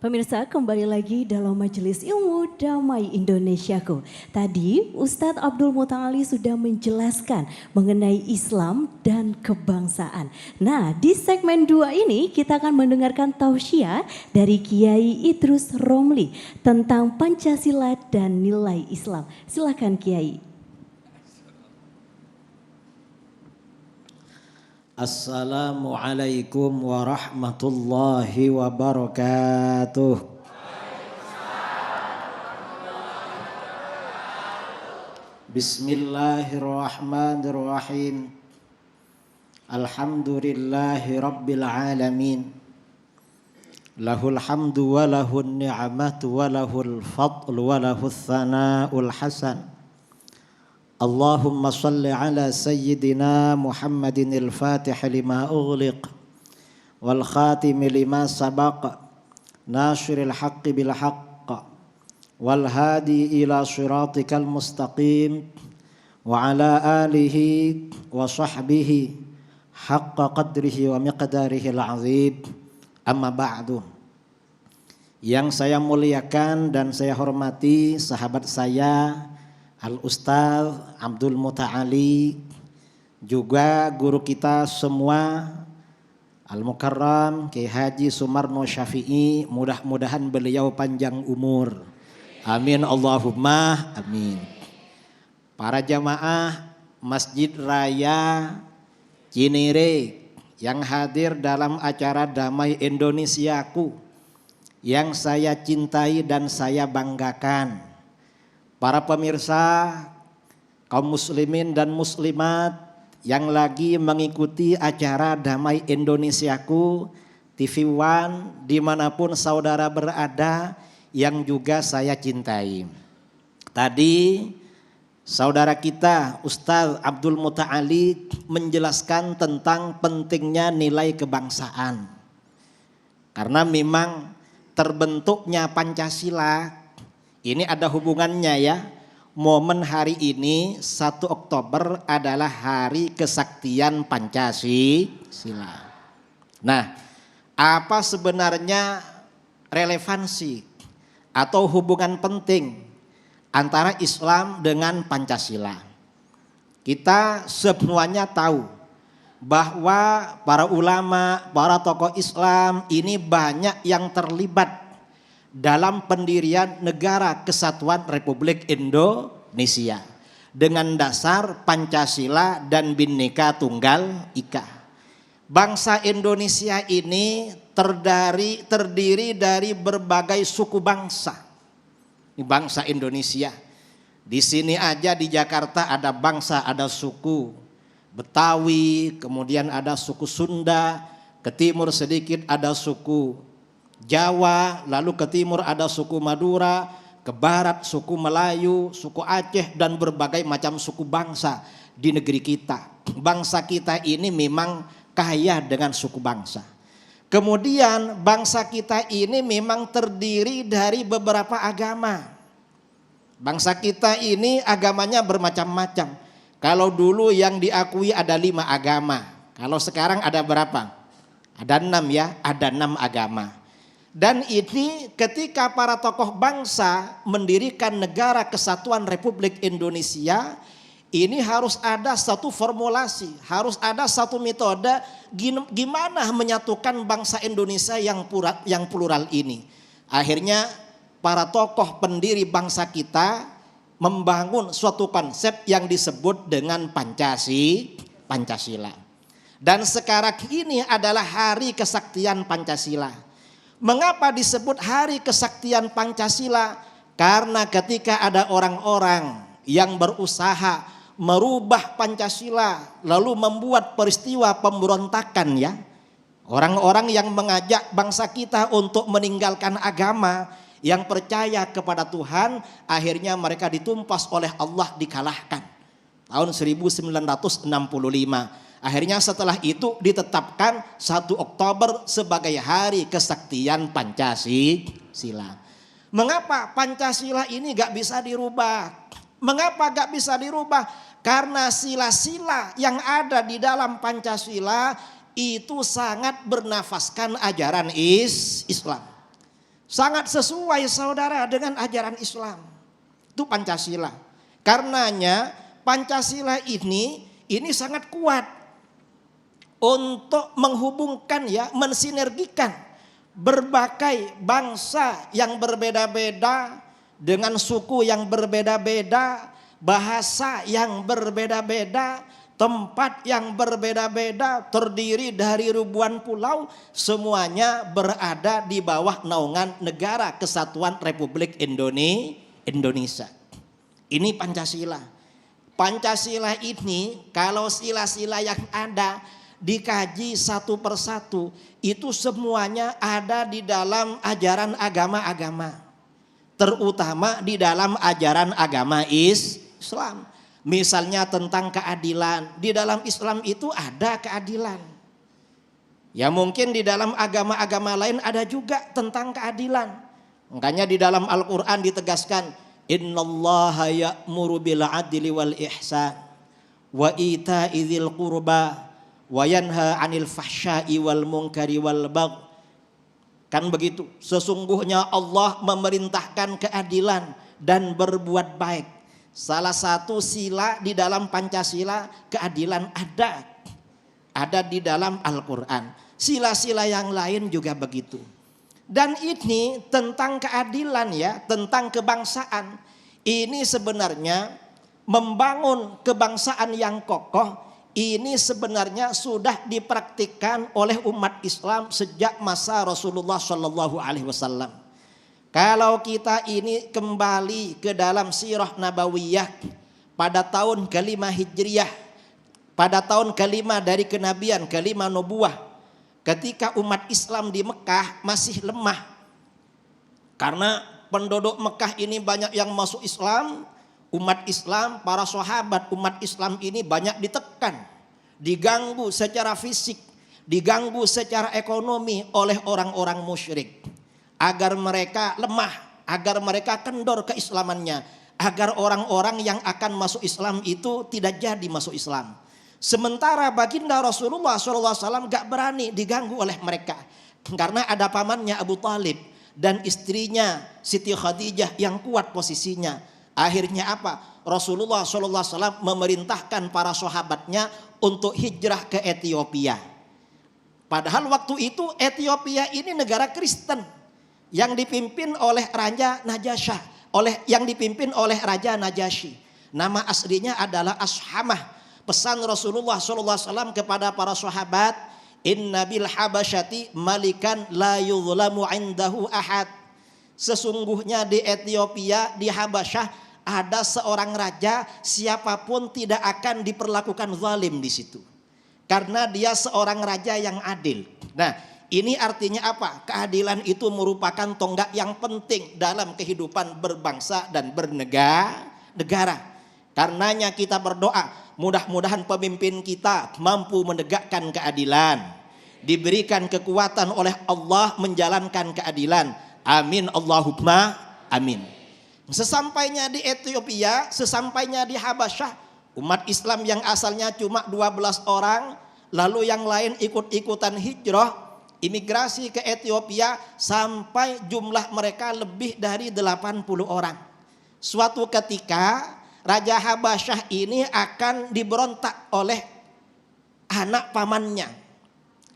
Pemirsa, kembali lagi dalam Majelis Ilmu Damai Indonesiaku. Tadi Ustadz Abdul Muta'ali sudah menjelaskan mengenai Islam dan kebangsaan. Nah, di segmen 2 ini kita akan mendengarkan tausiah dari Kiai Idrus Romli tentang Pancasila dan nilai Islam. Silakan Kiai. Assalamualaikum warahmatullahi wabarakatuh. Bismillahirrahmanirrahim. Alhamdulillahi rabbil alamin. Lahul hamdu wa lahun ni'matu wa lahul fadlu wa lahul thana'ul hasan. Allahumma salli ala sayyidina Muhammadin al-fatih lima ughliq wal khatim lima sabaq nasiril haqqi bil haqq wal hadi ila siratikal mustaqim wa ala alihi wa sahbihi haqqa qadrihi wa miqdarihi al-azim. Amma ba'du. Yang saya muliakan dan saya hormati sahabat saya Al-Ustadz Abdul Muta'ali, juga guru kita semua Al-Mukarram Kiai Haji Sumarno Syafi'i, mudah-mudahan beliau panjang umur. Amin Allahumma amin. Para jamaah Masjid Raya Cinere yang hadir dalam acara Damai Indonesiaku yang saya cintai dan saya banggakan. Para pemirsa, kaum muslimin dan muslimat yang lagi mengikuti acara Damai Indonesiaku TV One dimanapun saudara berada yang juga saya cintai. Tadi saudara kita Ustadz Abdul Muta'ali menjelaskan tentang pentingnya nilai kebangsaan. Karena memang terbentuknya Pancasila ini ada hubungannya ya. Momen hari ini 1 Oktober adalah hari kesaktian Pancasila. Nah, apa sebenarnya relevansi atau hubungan penting antara Islam dengan Pancasila? Kita semuanya tahu bahwa para ulama, para tokoh Islam ini banyak yang terlibat dalam pendirian Negara Kesatuan Republik Indonesia dengan dasar Pancasila dan Bhinneka Tunggal Ika. Bangsa Indonesia ini terdiri dari berbagai suku bangsa. Ini bangsa Indonesia. Di sini aja di Jakarta ada bangsa, ada suku Betawi, kemudian ada suku Sunda, ke timur sedikit ada suku Jawa, lalu ke timur ada suku Madura, ke barat suku Melayu, suku Aceh, dan berbagai macam suku bangsa di negeri kita. Bangsa kita ini memang kaya dengan suku bangsa. Kemudian bangsa kita ini memang terdiri dari beberapa agama. Bangsa kita ini agamanya bermacam-macam. Kalau dulu yang diakui ada 5 agama. Kalau sekarang ada berapa? Ada 6 ya, ada 6 agama. Dan ini ketika para tokoh bangsa mendirikan Negara Kesatuan Republik Indonesia, ini harus ada satu formulasi, harus ada satu metode gimana menyatukan bangsa Indonesia yang plural ini. Akhirnya para tokoh pendiri bangsa kita membangun suatu konsep yang disebut dengan Pancasila. Dan sekarang ini adalah hari kesaktian Pancasila. Mengapa disebut hari kesaktian Pancasila? Karena ketika ada orang-orang yang berusaha merubah Pancasila lalu membuat peristiwa pemberontakan ya. Orang-orang yang mengajak bangsa kita untuk meninggalkan agama, yang percaya kepada Tuhan, akhirnya mereka ditumpas oleh Allah, dikalahkan. Tahun 1965. Akhirnya setelah itu ditetapkan 1 Oktober sebagai hari kesaktian Pancasila. Mengapa Pancasila ini gak bisa dirubah? Mengapa gak bisa dirubah? Karena sila-sila yang ada di dalam Pancasila itu sangat bernafaskan ajaran Islam. Sangat sesuai saudara dengan ajaran Islam. Itu Pancasila. Karenanya Pancasila ini sangat kuat untuk menghubungkan ya, mensinergikan berbagai bangsa yang berbeda-beda dengan suku yang berbeda-beda, bahasa yang berbeda-beda, tempat yang berbeda-beda, terdiri dari ribuan pulau, semuanya berada di bawah naungan Negara Kesatuan Republik Indonesia. Ini Pancasila. Pancasila ini kalau sila-sila yang ada dikaji satu persatu, itu semuanya ada di dalam ajaran agama-agama, terutama di dalam ajaran agama Islam. Misalnya tentang keadilan, di dalam Islam itu ada keadilan. Ya mungkin di dalam agama-agama lain ada juga tentang keadilan. Makanya di dalam Al-Quran ditegaskan, innallaha ya'muru bil adli wal ihsan wa ita'i dzil qurba wa yanha 'anil fahsya'i wal munkari wal bagh. Kan begitu. Sesungguhnya Allah memerintahkan keadilan dan berbuat baik. Salah satu sila di dalam Pancasila, keadilan ada di dalam Al-Quran. Sila-sila yang lain juga begitu. Dan ini tentang keadilan ya, tentang kebangsaan. Ini sebenarnya membangun kebangsaan yang kokoh, ini sebenarnya sudah dipraktikkan oleh umat Islam sejak masa Rasulullah SAW. Kalau kita ini kembali ke dalam sirah nabawiyah pada tahun ke-5 Hijriah, pada tahun ke-5 dari kenabian, ke-5 nubuah, ketika umat Islam di Mekah masih lemah. Karena penduduk Mekah ini banyak yang masuk Islam, umat Islam, para sahabat umat Islam ini banyak ditekan, diganggu secara fisik, diganggu secara ekonomi oleh orang-orang musyrik. Agar mereka lemah, agar mereka kendor keislamannya, agar orang-orang yang akan masuk Islam itu tidak jadi masuk Islam. Sementara baginda Rasulullah SAW gak berani diganggu oleh mereka. Karena ada pamannya Abu Talib dan istrinya Siti Khadijah yang kuat posisinya. Akhirnya apa? Rasulullah SAW memerintahkan para sahabatnya untuk hijrah ke Ethiopia. Padahal waktu itu Ethiopia ini negara Kristen yang dipimpin oleh Raja Najasyi. Nama aslinya adalah Ashamah. Pesan Rasulullah SAW kepada para sahabat, inna bil habasyati malikan la yuzlamu indahu ahad. Sesungguhnya di Ethiopia, di Habasyah ada seorang raja, siapapun tidak akan diperlakukan zalim di situ. Karena dia seorang raja yang adil. Nah, ini artinya apa? Keadilan itu merupakan tonggak yang penting dalam kehidupan berbangsa dan bernegara. Karenanya kita berdoa, mudah-mudahan pemimpin kita mampu menegakkan keadilan, diberikan kekuatan oleh Allah menjalankan keadilan. Amin Allahumma amin. Sesampainya di Ethiopia, sesampainya di Habasyah, umat Islam yang asalnya cuma 12 orang, lalu yang lain ikut-ikutan hijrah, imigrasi ke Ethiopia, sampai jumlah mereka lebih dari 80 orang. Suatu ketika Raja Habasyah ini akan diberontak oleh anak pamannya,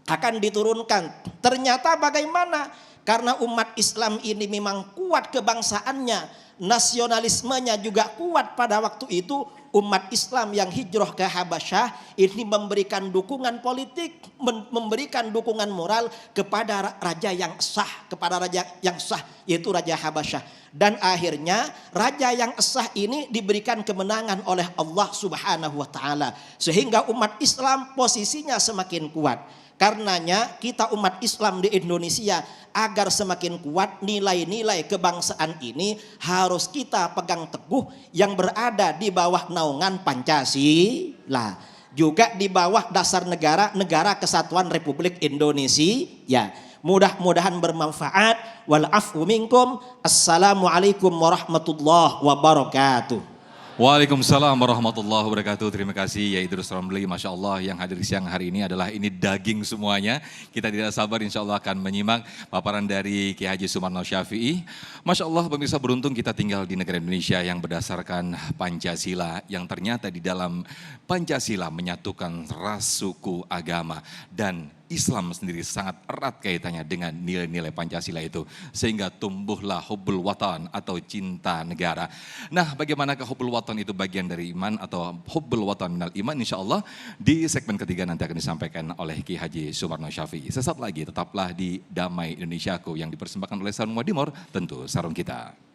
akan diturunkan. Ternyata bagaimana? Karena umat Islam ini memang kuat kebangsaannya, nasionalismenya juga kuat pada waktu itu. Umat Islam yang hijrah ke Habasyah ini memberikan dukungan politik, memberikan dukungan moral kepada raja yang sah, yaitu Raja Habasyah. Dan akhirnya raja yang sah ini diberikan kemenangan oleh Allah Subhanahu wa taala, sehingga umat Islam posisinya semakin kuat. Karenanya kita umat Islam di Indonesia agar semakin kuat, nilai-nilai kebangsaan ini harus kita pegang teguh, yang berada di bawah naungan Pancasila, juga di bawah dasar Negara Kesatuan Republik Indonesia. Ya, mudah-mudahan bermanfaat. Wal afwu minkum. Assalamualaikum warahmatullahi wabarakatuh. Waalaikumsalam warahmatullahi wabarakatuh. Terima kasih ya Idrus Ramli. Masya Allah yang hadir siang hari ini adalah ini daging semuanya. Kita tidak sabar insya Allah akan menyimak paparan dari Kiai Haji Sumarno Syafi'i. Masya Allah pemirsa, beruntung kita tinggal di negara Indonesia yang berdasarkan Pancasila. Yang ternyata di dalam Pancasila menyatukan ras, suku, agama dan Islam sendiri sangat erat kaitannya dengan nilai-nilai Pancasila itu. Sehingga tumbuhlah hubbul watan atau cinta negara. Nah, bagaimanakah hubbul watan itu bagian dari iman atau hubbul watan minal iman, insya Allah di segmen ketiga nanti akan disampaikan oleh Ki Haji Sumarno Syafi'i. Sesaat lagi tetaplah di Damai Indonesiaku yang dipersembahkan oleh Sarung Wadimor, tentu sarung kita.